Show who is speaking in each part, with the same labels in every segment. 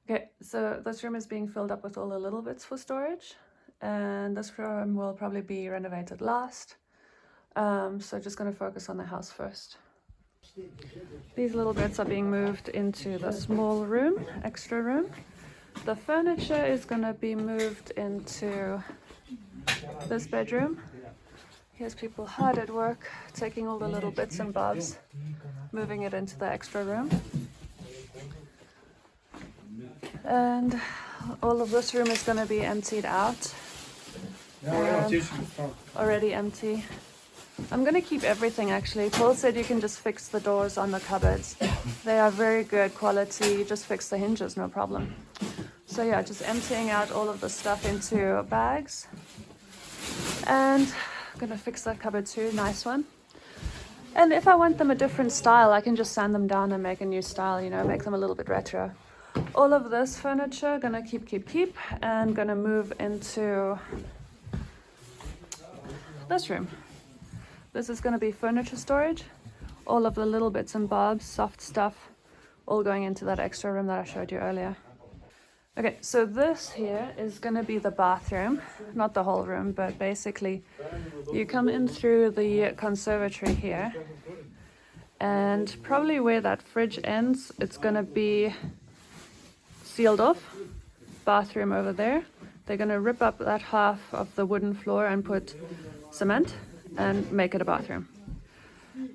Speaker 1: Okay, so this room is being filled up with all the little bits for storage, and this room will probably be renovated last. So just going to focus on the house first. These little bits are being moved into the small room, extra room. The furniture is going to be moved into this bedroom. Here's people hard at work, taking all the little bits and bobs, moving it into the extra room. And all of this room is going to be emptied out. Already empty. I'm going to keep everything actually. Paul said you can just fix the doors on the cupboards. They are very good quality. You just fix the hinges, no problem. So yeah, just emptying out all of the stuff into bags. And I'm going to fix that cupboard too, nice one. And if I want them a different style, I can just sand them down and make a new style, you know, make them a little bit retro. All of this furniture, gonna keep, and gonna move into this room. This is gonna be furniture storage. All of the little bits and bobs, soft stuff, all going into that extra room that I showed you earlier. Okay, so this here is gonna be the bathroom, not the whole room, but basically you come in through the conservatory here, and probably where that fridge ends, it's gonna be sealed off. Bathroom over there. They're gonna rip up that half of the wooden floor and put cement and make it a bathroom.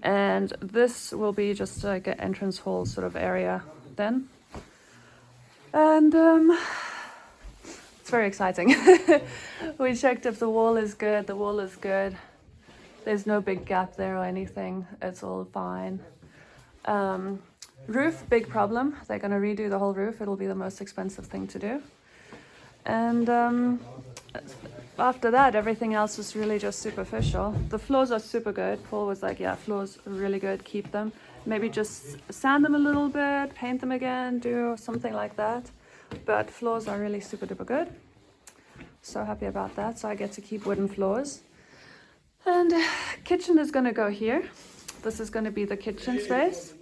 Speaker 1: And this will be just like an entrance hall sort of area then. And it's very exciting. We checked if the wall is good. The wall is good. There's no big gap there or anything. It's all fine. Roof, big problem. They're going to redo the whole roof. It'll be the most expensive thing to do. And after that, everything else is really just superficial. The floors are super good. Paul was like, yeah, floors are really good. Keep them. Maybe just sand them a little bit, paint them again, do something like that. But floors are really super duper good. So happy about that. So I get to keep wooden floors. And kitchen is going to go here. This is going to be the kitchen space.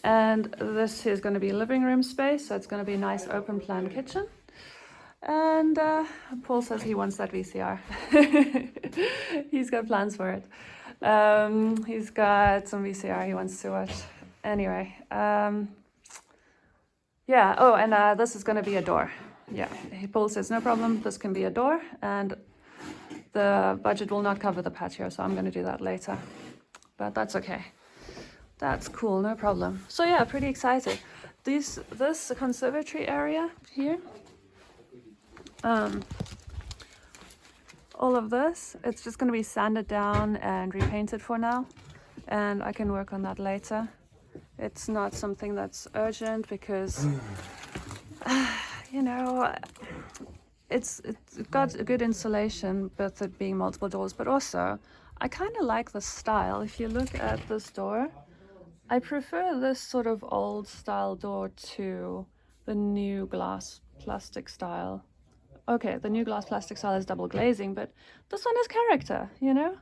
Speaker 1: And this is going to be living room space. So it's going to be a nice open plan kitchen. And Paul says he wants that VCR. He's got plans for it. He's got some VCR he wants to watch. Anyway, yeah. Oh, and this is going to be a door. Yeah, Paul says no problem. This can be a door, and the budget will not cover the patio, so I'm going to do that later. But that's okay. That's cool, no problem. So yeah, pretty excited. This conservatory area here. All of this, it's just going to be sanded down and repainted for now, and I can work on that later. It's not something that's urgent because, you know, it's got a good insulation, with it being multiple doors, but also I kind of like the style. If you look at this door, I prefer this sort of old style door to the new glass plastic style. Okay, the new glass plastic style is double glazing, but this one has character, you know?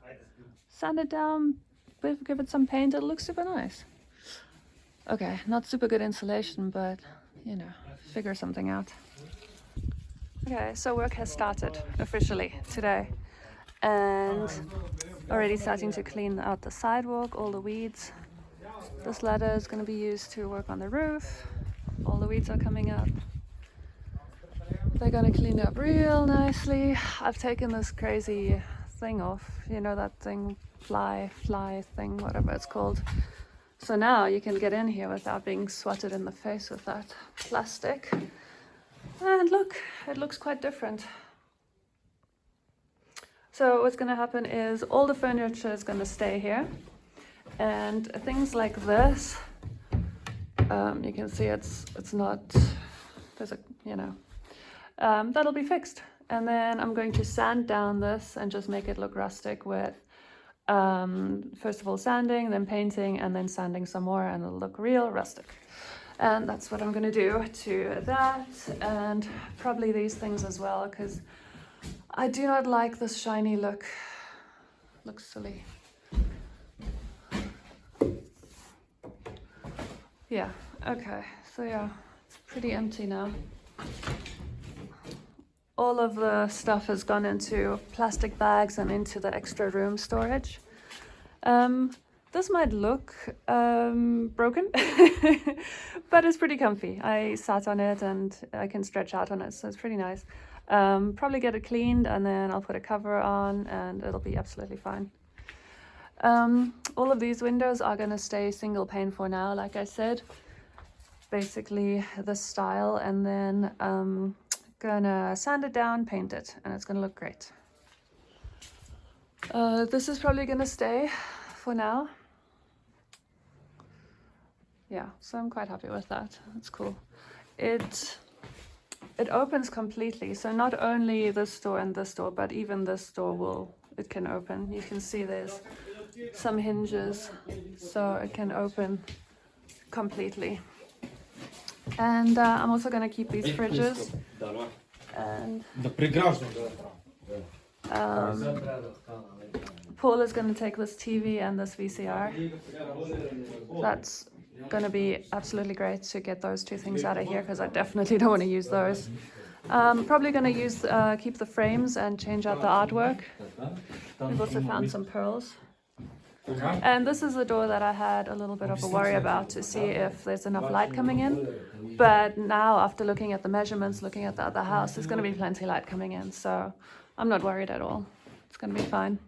Speaker 1: Sand it down, give it some paint, it'll look super nice. Okay, not super good insulation, but, you know, figure something out. Okay, so work has started officially today. And already starting to clean out the sidewalk, all the weeds. This ladder is going to be used to work on the roof. All the weeds are coming up. They're going to clean it up real nicely. I've taken this crazy thing off, you know, that thing, fly thing, whatever it's called. So now you can get in here without being swatted in the face with that plastic. And look, it looks quite different. So what's going to happen is all the furniture is going to stay here. And things like this, you can see it's not, there's a, you know, that'll be fixed. And then I'm going to sand down this and just make it look rustic with, first of all sanding, then painting, and then sanding some more, and it'll look real rustic. And that's what I'm going to do to that, and probably these things as well, because I do not like this shiny look. Looks silly. Yeah, okay, so yeah, it's pretty empty now. all of the stuff has gone into plastic bags and into the extra room storage. This might look broken, but it's pretty comfy. I sat on it and I can stretch out on it, so it's pretty nice. Probably get it cleaned and then I'll put a cover on and it'll be absolutely fine. All of these windows are going to stay single pane for now, like I said. Basically this style, and then gonna sand it down, paint it, and it's gonna look great. This is probably gonna stay for now. Yeah, so I'm quite happy with that. It's cool. It opens completely, so not only this door and this door, but even this door it can open. You can see there's some hinges, so it can open completely. And I'm also going to keep these fridges. And Paul is going to take this TV and this VCR. That's going to be absolutely great to get those two things out of here, because I definitely don't want to use those. Probably going to keep the frames and change out the artwork. We've also found some pearls. And this is the door that I had a little bit of a worry about, to see if there's enough light coming in. But now, after looking at the measurements, looking at the other house, there's going to be plenty of light coming in. So I'm not worried at all. It's going to be fine.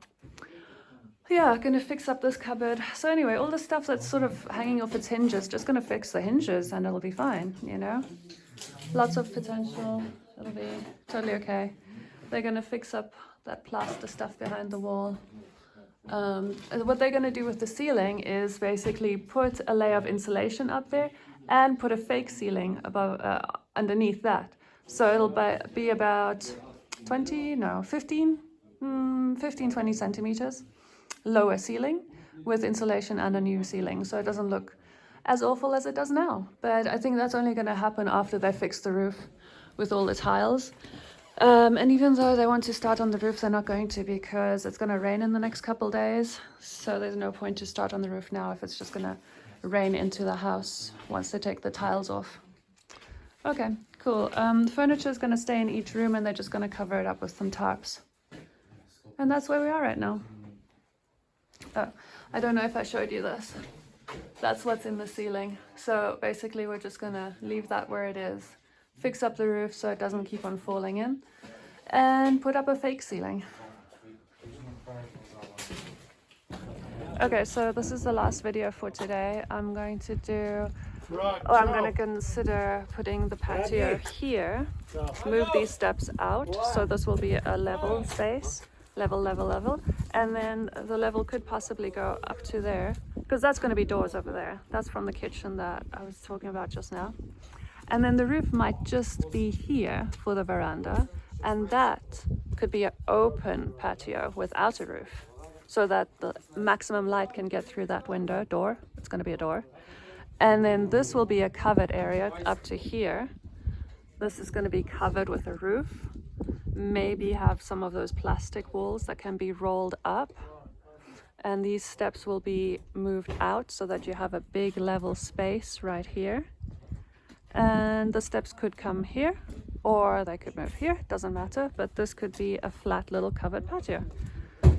Speaker 1: Yeah, going to fix up this cupboard. So anyway, all the stuff that's sort of hanging off its hinges, just going to fix the hinges and it'll be fine, you know. Lots of potential. It'll be totally okay. They're going to fix up that plaster stuff behind the wall. What they're going to do with the ceiling is basically put a layer of insulation up there and put a fake ceiling above underneath that. So it'll be about 15, 20 centimeters lower ceiling with insulation and a new ceiling. So it doesn't look as awful as it does now. But I think that's only going to happen after they fix the roof with all the tiles. And even though they want to start on the roof, they're not going to, because it's going to rain in the next couple days. So there's no point to start on the roof now if it's just going to rain into the house once they take the tiles off. Okay, cool. The furniture is going to stay in each room, and they're just going to cover it up with some tarps. And that's where we are right now. Oh, I don't know if I showed you this. That's what's in the ceiling. So basically we're just going to leave that where it is. Fix up the roof so it doesn't keep on falling in, and put up a fake ceiling. Okay, so this is the last video for today. I'm going to consider putting the patio here, move these steps out, so this will be a level space, level, and then the level could possibly go up to there, because that's going to be doors over there. That's from the kitchen that I was talking about just now. And then the roof might just be here for the veranda, and that could be an open patio without a roof, so that the maximum light can get through that window door. It's going to be a door. And then this will be a covered area up to here. This is going to be covered with a roof. Maybe have some of those plastic walls that can be rolled up. And these steps will be moved out so that you have a big level space right here. And the steps could come here, or they could move here, doesn't matter, but this could be a flat little covered patio.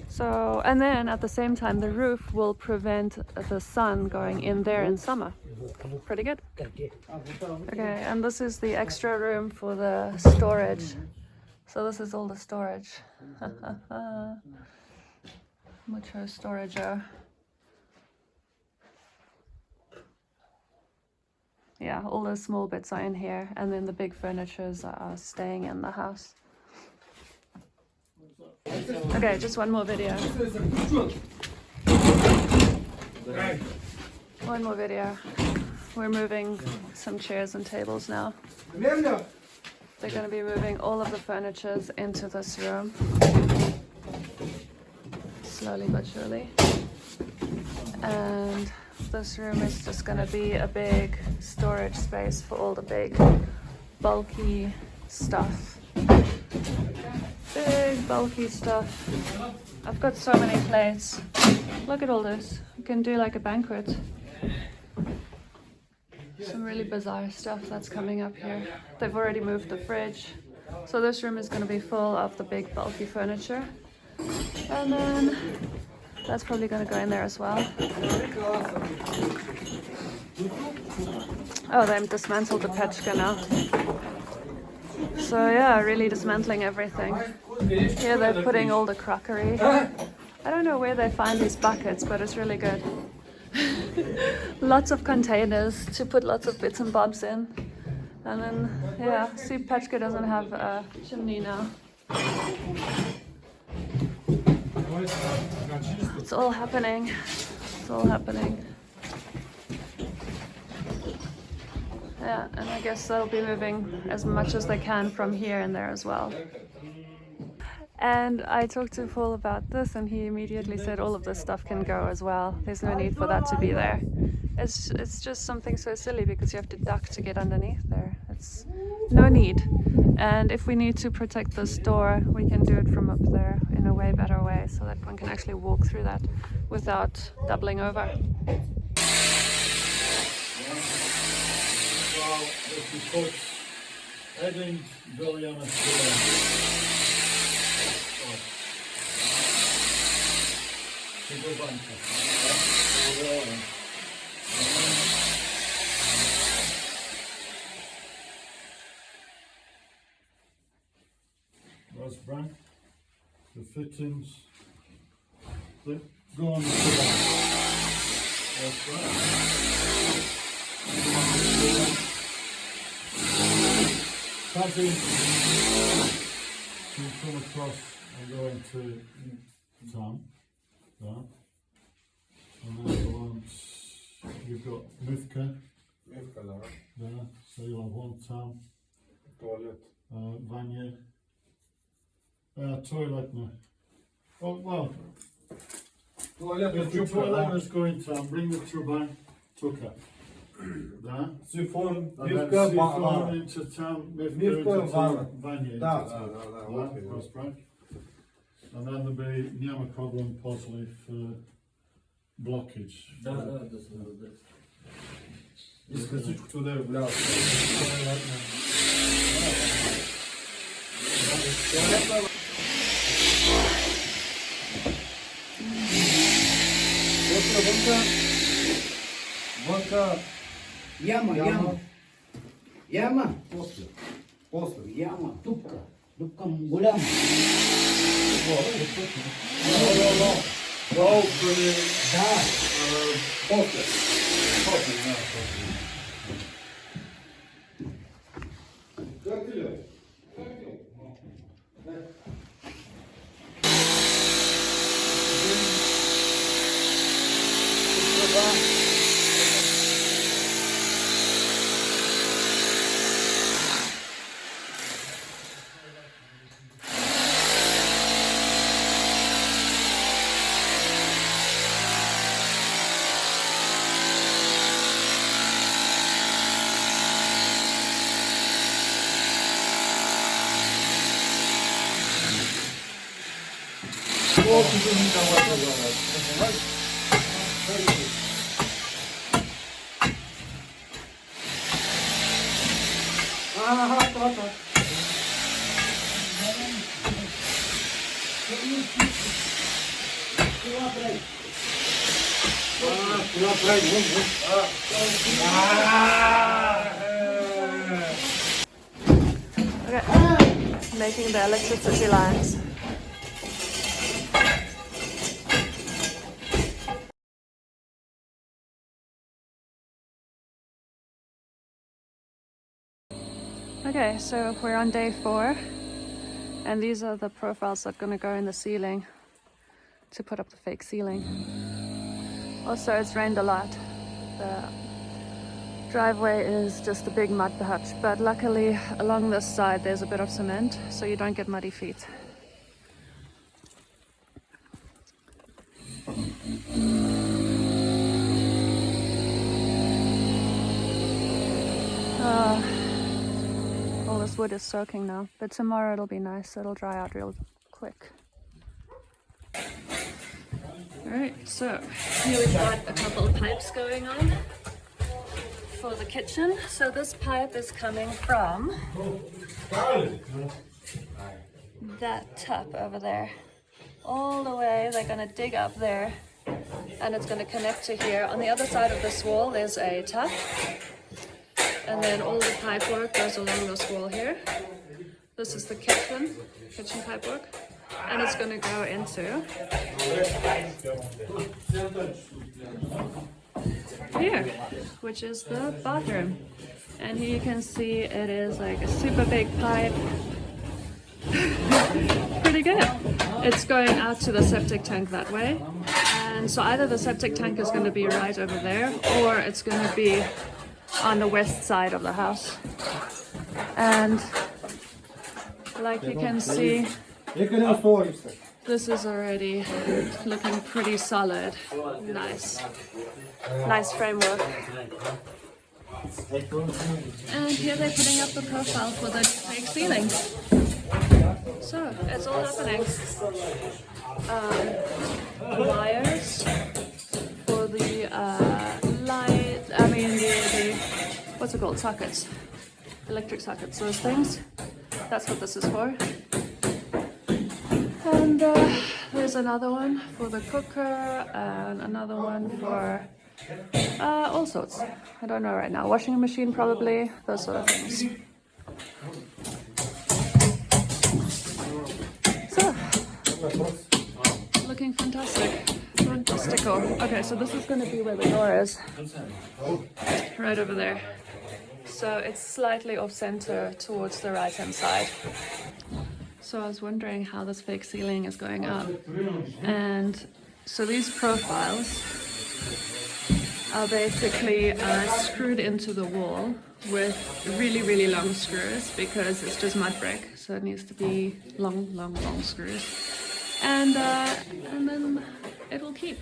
Speaker 1: So, and then at the same time, the roof will prevent the sun going in there in summer. Pretty good. Okay, and this is the extra room for the storage. So this is all the storage. Mucho storage. Yeah, all those small bits are in here, and then the big furnitures are staying in the house. Okay, just one more video. One more video. We're moving some chairs and tables now. They're going to be moving all of the furnitures into this room. Slowly but surely. And this room is just going to be a big storage space for all the big, bulky stuff. Big, bulky stuff. I've got so many plates. Look at all this. You can do like a banquet. some really bizarre stuff that's coming up here. They've already moved the fridge. So this room is going to be full of the big bulky furniture. And then that's probably going to go in there as well. Oh, they dismantled the Petchka now. So yeah, really dismantling everything. Here they're putting all the crockery. I don't know where they find these buckets, but it's really good. Lots of containers to put lots of bits and bobs in. And then, yeah, see, Petchka doesn't have a chimney now. It's all happening. It's all happening. Yeah, and I guess they'll be moving as much as they can from here and there as well. And I talked to Paul about this, and he immediately said all of this stuff can go as well. There's no need for that to be there. It's just something so silly because you have to duck to get underneath there. It's no need. And if we need to protect this door, we can do it from up there in a way better way, so that one can actually walk through that without doubling over.
Speaker 2: That's Frank. The fittings. They go on the floor. That's right. Passing to come across and go into town. There. And then once you've got Mifka there, so you'll have one town.
Speaker 3: Toilet.
Speaker 2: Vanya. Toilet now. Oh, well, if the toilet is going to bring the turbine, tucker. There.
Speaker 3: Sifon,
Speaker 2: And then
Speaker 3: Mifka,
Speaker 2: Sifon into town, Mifka into town, Vanya into
Speaker 3: Da,
Speaker 2: town.
Speaker 3: da.
Speaker 2: That's right. And then there'll be Nyamakoglu possibly for blockage.
Speaker 3: Искочить туда в ляс. Вонка.
Speaker 4: Яма.
Speaker 3: После.
Speaker 4: Яма. Тупка. Тупка голяма.
Speaker 3: После.
Speaker 4: Да.
Speaker 3: После. Как ты?
Speaker 1: Okay, making the electricity lines. Okay, so we're on day 4, and these are the profiles that are going to go in the ceiling to put up the fake ceiling. Also, it's rained a lot. The driveway is just a big mud patch, but luckily along this side there's a bit of cement, so you don't get muddy feet. All this wood is soaking now, but tomorrow it'll be nice. It'll dry out real quick. Alright, so here we've got a couple of pipes going on. for the kitchen. So this pipe is coming from that tub over there. All the way, they're gonna dig up there and it's gonna connect to here. On the other side of this wall, there's a tub. And then all the pipe work goes along this wall here. This is the kitchen pipe work. And it's gonna go into here, which is the bathroom. And here you can see it is like a super big pipe. Pretty good. It's going out to the septic tank that way. And so either the septic tank is going to be right over there or it's going to be on the west side of the house. And like you can see, this is already looking pretty solid. Nice. Nice framework. And here they're putting up the profile for the fake ceiling. So it's all happening. Wires for the light, the what's it called? Sockets. Electric sockets, those things. That's what this is for. And there's another one for the cooker and another one for all sorts. I don't know right now. Washing machine probably, those sort of things. So, looking fantastic. Fantastical. Okay, so this is going to be where the door is. Right over there. So it's slightly off center towards the right hand side. So I was wondering how this fake ceiling is going up. And so these profiles are basically screwed into the wall with really, really long screws because it's just mud brick. So it needs to be long, long, long screws. And then it will keep.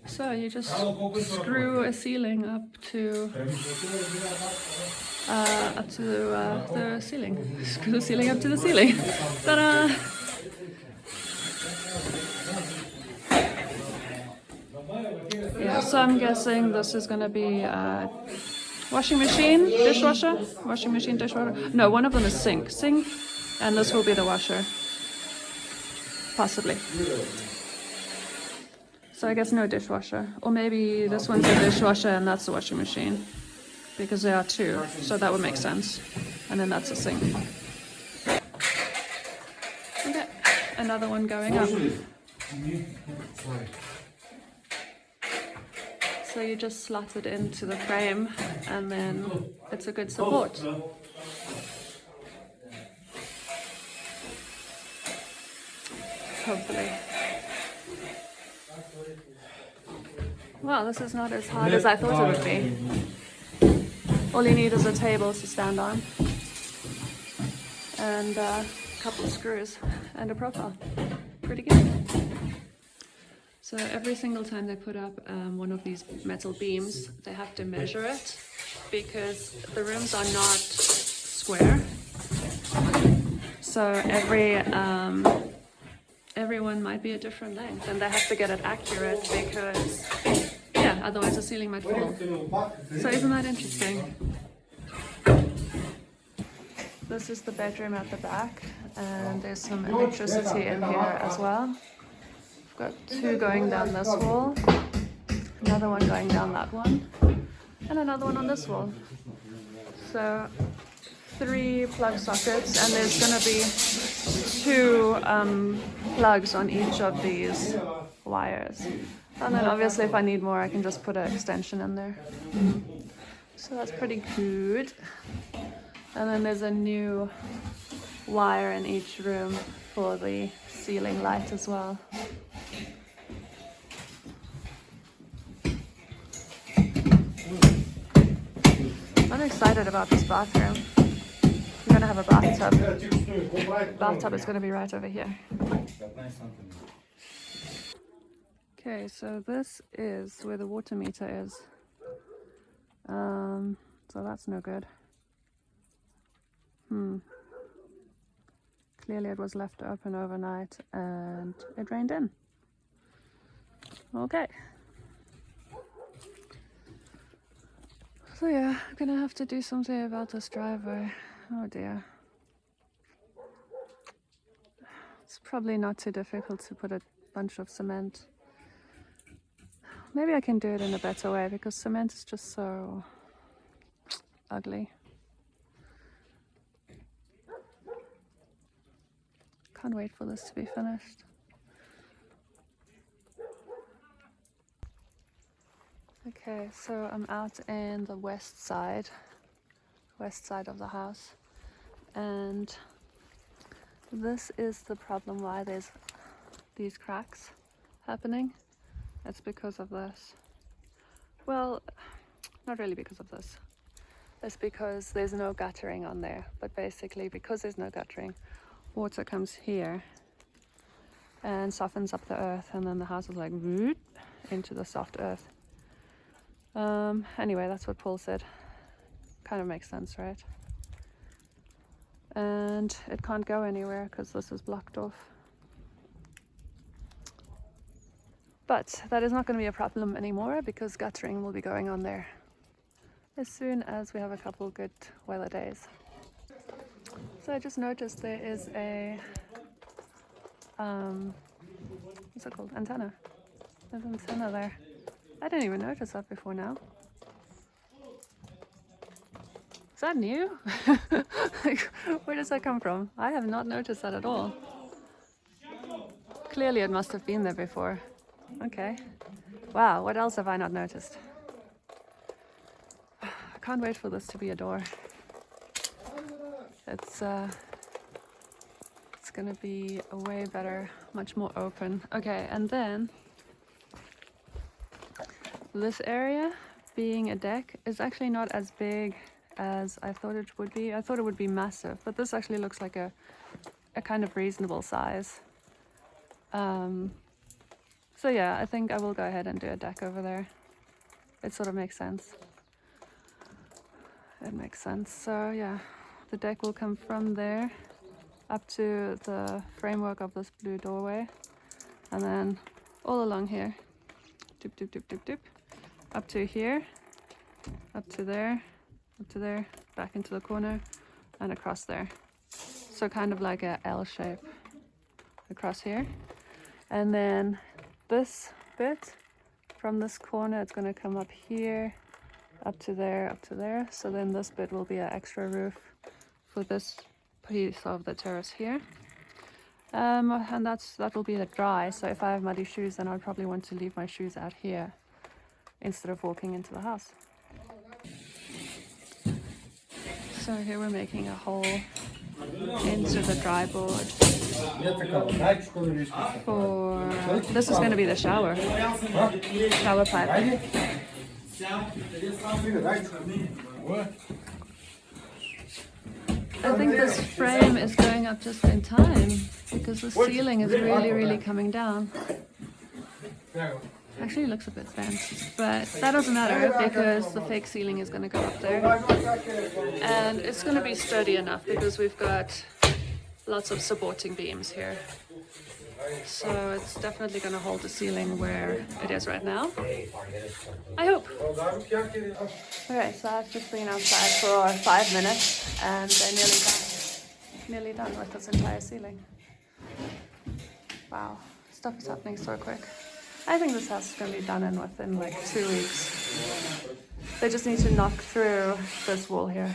Speaker 1: So you just screw a ceiling up to the ceiling. Screw the ceiling up to the ceiling. Ta-da! Yeah, so I'm guessing this is going to be washing machine, dishwasher, washing machine, dishwasher. No, one of them is sink, and this will be the washer, possibly. So I guess no dishwasher, or maybe this one's a dishwasher and that's the washing machine, because there are two, so that would make sense. And then that's a sink. Okay, another one going up. So you just slot it into the frame and then it's a good support. Hopefully. Well, this is not as hard as I thought it would be. All you need is a table to stand on and a couple of screws and a profile. Pretty good. So every single time they put up one of these metal beams, they have to measure it because the rooms are not square. So everyone might be a different length and they have to get it accurate because, yeah, otherwise the ceiling might fall. So isn't that interesting? This is the bedroom at the back and there's some electricity in here as well. Got two going down this wall, another one going down that one, and another one on this wall. So 3 plug sockets, and there's going to be 2 plugs on each of these wires. And then obviously if I need more I can just put an extension in there. So that's pretty good. And then there's a new wire in each room for the ceiling light as well. I'm excited about this bathroom. I'm gonna have a bathtub. Bathtub is gonna be right over here. Okay, so this is where the water meter is. So that's no good. Clearly it was left open overnight and it rained in. Okay. So yeah, I'm gonna have to do something about this driveway. Oh dear. It's probably not too difficult to put a bunch of cement. Maybe I can do it in a better way because cement is just so ugly. Can't wait for this to be finished. Okay, so I'm out in the west side of the house, and this is the problem why there's these cracks happening. It's because of this. Well, not really because of this. It's because there's no guttering on there, but basically because there's no guttering, water comes here and softens up the earth, and then the house is like root into the soft earth. Anyway, that's what Paul said. Kind of makes sense, right? And it can't go anywhere because this is blocked off. But that is not going to be a problem anymore because guttering will be going on there as soon as we have a couple good weather days. So I just noticed there is a what's it called? Antenna. There's an antenna there. I didn't even notice that before now. Is that new? Where does that come from? I have not noticed that at all. Clearly it must have been there before. Okay. Wow, what else have I not noticed? I can't wait for this to be a door. It's gonna be a way better, much more open. Okay, and then this area, being a deck, is actually not as big as I thought it would be. I thought it would be massive, but this actually looks like a kind of reasonable size. So yeah, I think I will go ahead and do a deck over there. It sort of makes sense. It makes sense. So yeah, the deck will come from there up to the framework of this blue doorway, and then all along here, doop, doop, doop, doop, doop, up to here, up to there, back into the corner, and across there. So kind of like a L shape across here. And then this bit from this corner, it's going to come up here, up to there, up to there. So then this bit will be an extra roof for this piece of the terrace here. And that will be the dry. So if I have muddy shoes, then I'd probably want to leave my shoes out here instead of walking into the house. So here we're making a hole into the dry board for, this is going to be the shower pipe. I think this frame is going up just in time because the ceiling is really coming down. Actually, it looks a bit bent, but that doesn't matter because the fake ceiling is going to go up there. And it's going to be sturdy enough because we've got lots of supporting beams here. So it's definitely going to hold the ceiling where it is right now. I hope. Okay, so I've just been outside for 5 minutes and they're nearly done with this entire ceiling. Wow, stuff is happening so quick. I think this house is going to be done within like 2 weeks. They just need to knock through this wall here.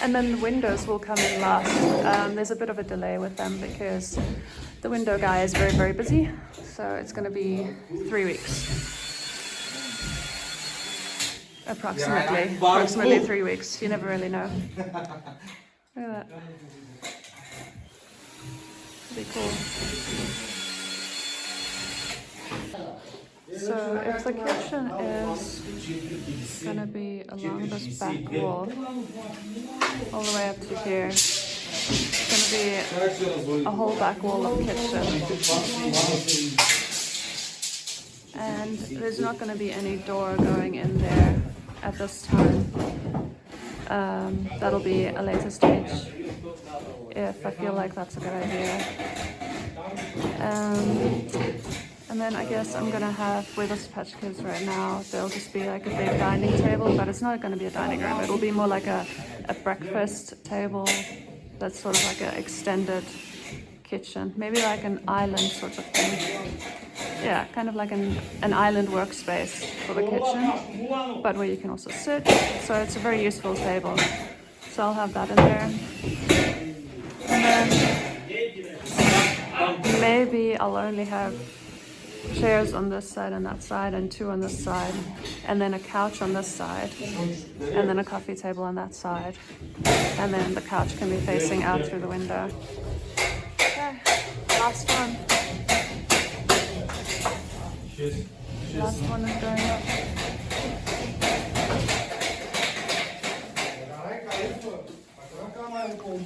Speaker 1: And then the windows will come in last. There's a bit of a delay with them because the window guy is very busy. So it's going to be 3 weeks. Approximately 3 weeks. You never really know. Look at that. Pretty cool. So if the kitchen is gonna be along this back wall, all the way up to here, it's gonna be a whole back wall of kitchen. And there's not gonna be any door going in there at this time. That'll be a later stage if I feel like that's a good idea. And And then I guess I'm gonna have, with the Patch Kids right now, there'll just be like a big dining table, but it's not gonna be a dining room. It'll be more like a breakfast table that's sort of like an extended kitchen. Maybe like an island sort of thing. Yeah, kind of like an island workspace for the kitchen, but where you can also sit. So it's a very useful table. So I'll have that in there. And then maybe I'll only have chairs on this side and that side, and 2 on this side, and then a couch on this side, and then a coffee table on that side, and then the couch can be facing out through the window. Okay, last one. Last one is going up.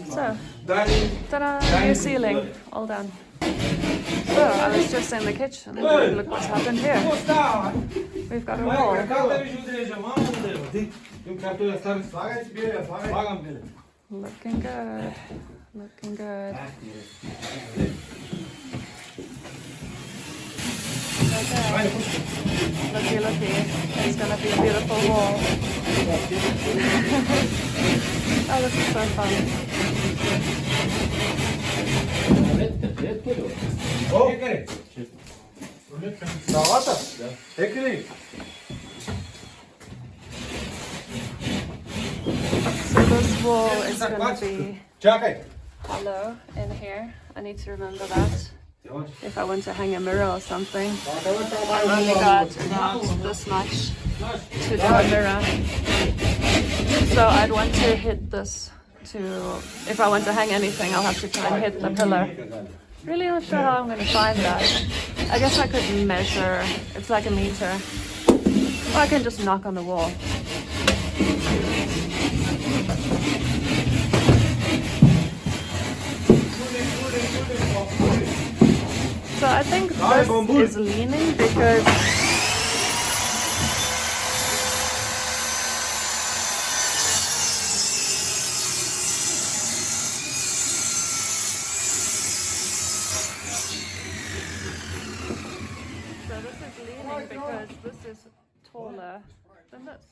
Speaker 1: So, ta-da, new ceiling, all done. So, I was just in the kitchen, and look what's happened here. We've got a wall. Looking good, looking good. Okay, looky, looky, it's gonna be a beautiful wall. Oh, this is so fun. So this wall is gonna be hollow in here. I need to remember that. If I want to hang a mirror or something. I've only got about this much to do a mirror. So I'd want to hit this to, if I want to hang anything, I'll have to try and hit the pillar. Really not sure how I'm going to find that. I guess I could measure, it's like a meter. Or I can just knock on the wall. So I think this is leaning because this is taller than this.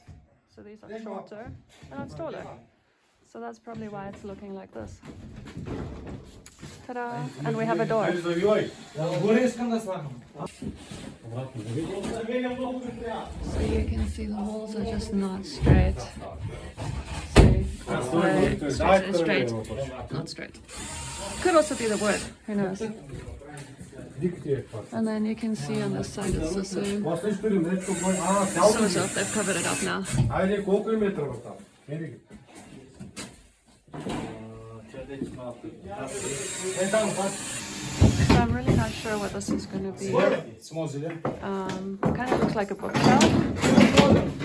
Speaker 1: So these are shorter and it's taller. So that's probably why it's looking like this. Ta-da! And we have a door. So you can see the walls are just not straight. So straight, not straight. Could also be the wood, who knows? And then you can see on this side it's the same. Sort of, they've covered it up now. So I'm really not sure what this is going to be. It kind of looks like a bookshelf,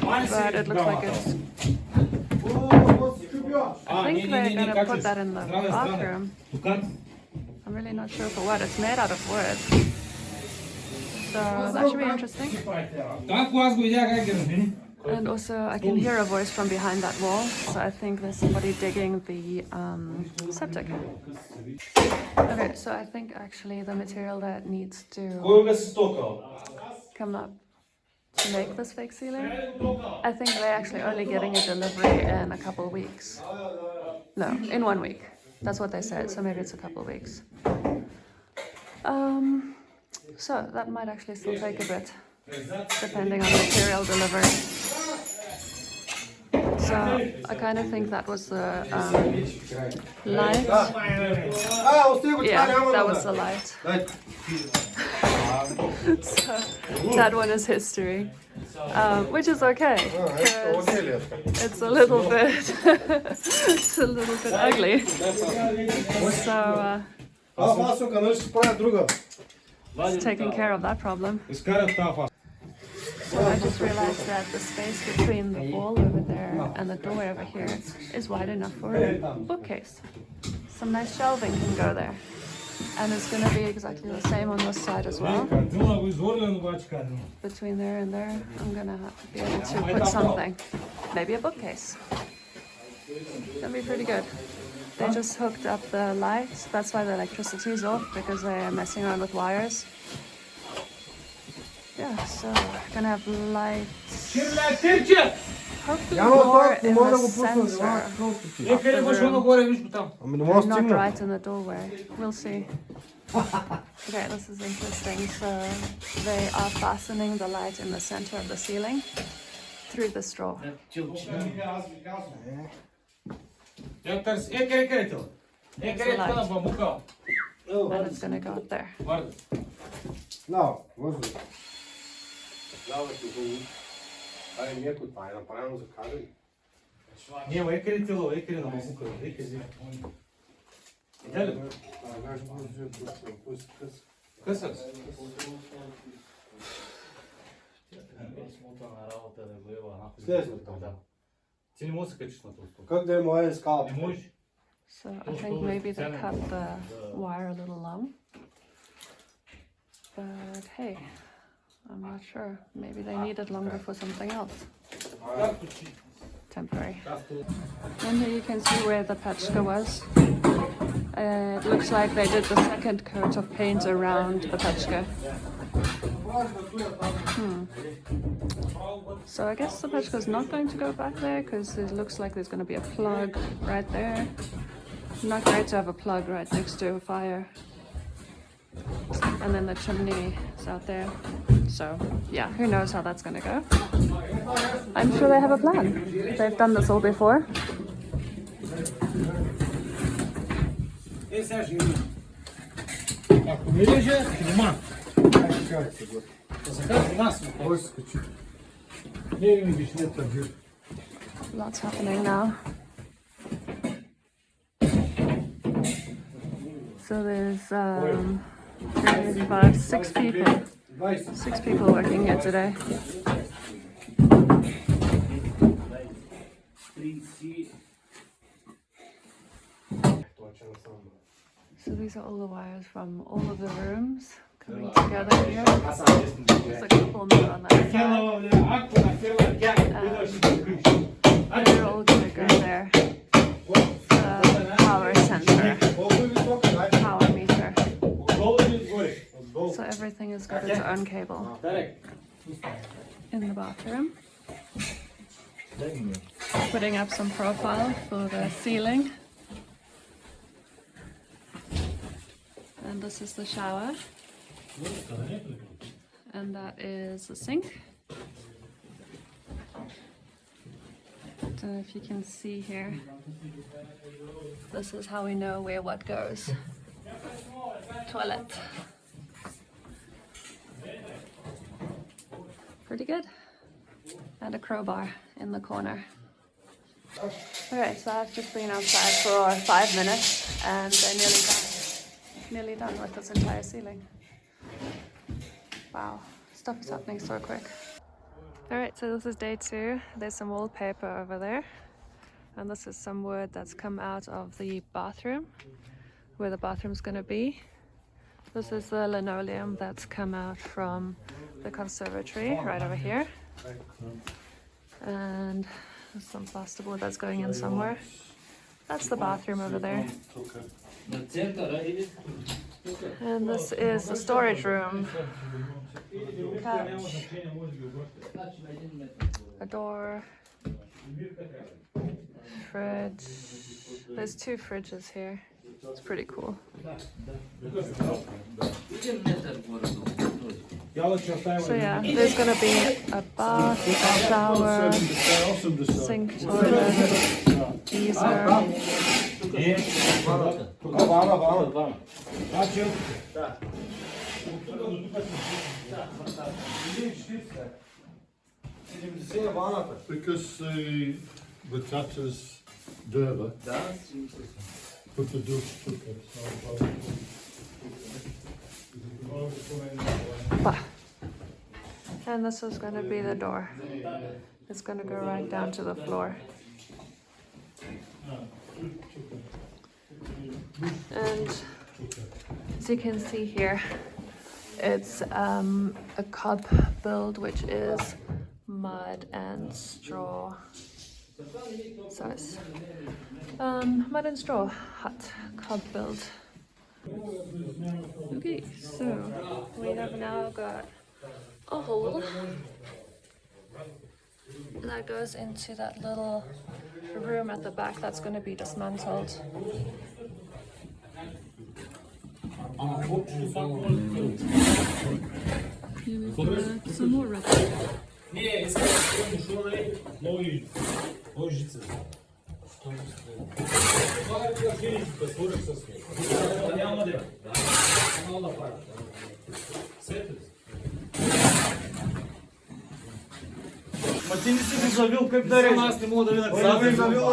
Speaker 1: but it looks like it's... I think they're going to put that in the bathroom. I'm really not sure for what. It's made out of wood. So that should be interesting. And also I can hear a voice from behind that wall. So I think there's somebody digging the septic. Okay, so I think actually the material that needs to come up to make this fake ceiling, I think they're actually only getting a delivery in a couple of weeks. No, in 1 week. That's what they said, so maybe it's a couple of weeks. So that might actually still take a bit, depending on the material delivery. So I kind of think that was the light. Yeah, that was the light. So that one is history, which is okay, because it's a little bit, it's a little bit ugly. So it's taking care of that problem. So I just realized that the space between the wall over there and the door over here is wide enough for a bookcase. Some nice shelving can go there. And it's going to be exactly the same on this side as well. Between there and there, I'm going to be able to put something. Maybe a bookcase. That'll be pretty good. They just hooked up the lights. That's why the electricity is off, because they're messing around with wires. yeah, so we're gonna have lights.
Speaker 4: Kirlettirce!
Speaker 1: Hopefully
Speaker 3: Няма
Speaker 1: more
Speaker 3: так,
Speaker 1: in
Speaker 3: мора
Speaker 1: the
Speaker 3: го пусна,
Speaker 1: center
Speaker 3: няма просто ти.
Speaker 4: Не къде го шуно горе, виж го там.
Speaker 3: Ами не мога
Speaker 1: and
Speaker 3: да
Speaker 1: not
Speaker 3: стигна.
Speaker 1: right in the doorway. We'll see. Okay, this is interesting. So they are fastening the light in the center of the ceiling through the straw.
Speaker 4: Я търс, къде това? Къде това на бамука?
Speaker 1: And it's gonna go up there.
Speaker 4: Варда.
Speaker 3: Да, въздух. Да, бе, тук. Ай, някой това е направено за кадри.
Speaker 4: Няма, къде тело, къде на бамука, къде. Иде ли? Къса.
Speaker 3: Следващото.
Speaker 4: Ти не можеш да се качиш на този стол.
Speaker 3: Как да е моя скала?
Speaker 4: Не можеш.
Speaker 1: So I think maybe they cut the wire a little long. But hey, I'm not sure. Maybe they need it longer for something else. Temporary. And here you can see where the patchka was. It looks like they did the second coat of paint around the patchka. So I guess the patchka is not going to go back there because it looks like there's going to be a plug right there. Not great to have a plug right next to a fire. And then the chimney is out there. So yeah, who knows how that's going to go. I'm sure they have a plan. They've done this all before.
Speaker 4: Ако не леже, внима. Захар, внима си.
Speaker 3: Кой се качи?
Speaker 4: Не ми биш, не тържи.
Speaker 1: Lots happening now. So there's 3, 5, 6 people. 6 people working here today. So these are all the wires from all of the rooms coming together here. There's a couple more on that side. They're all gonna go there. The power center, power meter. So everything has got its own cable. In the bathroom. Putting up some profile for the ceiling. And this is the shower. And that is the sink. Don't know if you can see here. This is how we know where what goes. Toilet. Pretty good. And a crowbar in the corner. Okay, so I've just been outside for 5 minutes and they're nearly done with this entire ceiling. Wow, stuff is happening so quick. Alright, so this is day 2. There's some wallpaper over there. And this is some wood that's come out of the bathroom, where the bathroom's gonna be. This is the linoleum that's come out from the conservatory right over here. And there's some plasterboard that's going in somewhere. That's the bathroom over there. And this is the storage room. Couch. A door. Fridge. There's 2 fridges here. It's pretty cool. So yeah, there's gonna be a bath, a shower, sink, toilet, geyser.
Speaker 2: Because the tatters Durba put the douche ticket.
Speaker 1: And this is going to be the door. It's going to go right down to the floor. And as you can see here, it's a cob build, which is mud and straw. So it's mud and straw hut, cob build. Okay, so we have now got a hole that goes into that little room at the back that's going to be dismantled. Here we've got some more rubbish.
Speaker 4: Не, искам що нали, нови ножица. Това е да филите, да сложих с него. Няма да. Няма да правя. Сетли. Ма ти не си го завил, как да режеш? Аз не мога да видя.
Speaker 3: Завил, завил.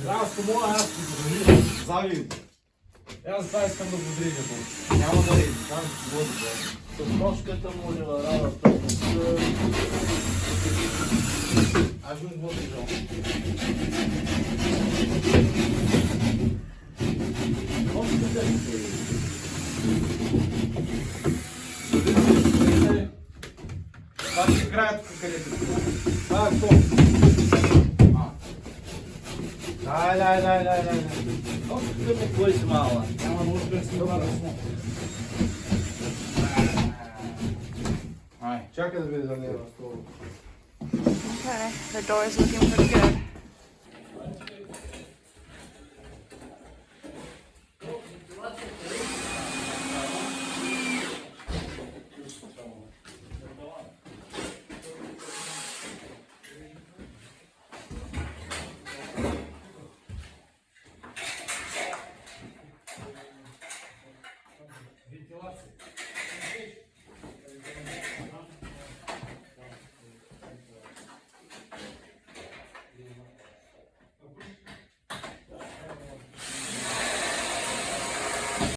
Speaker 4: Аз не мога, аз ти го завил. Аз това искам да го дрежа. Няма да режа. Там води да. С ножката може да работа. Аз не го дрежа. Ножката това ще краят където.
Speaker 3: Това е то. Дай.
Speaker 4: Ножката ми кой си мала. Няма ножка си мала.
Speaker 3: Чакай да видя за нея.
Speaker 1: Okay, the door is looking pretty good.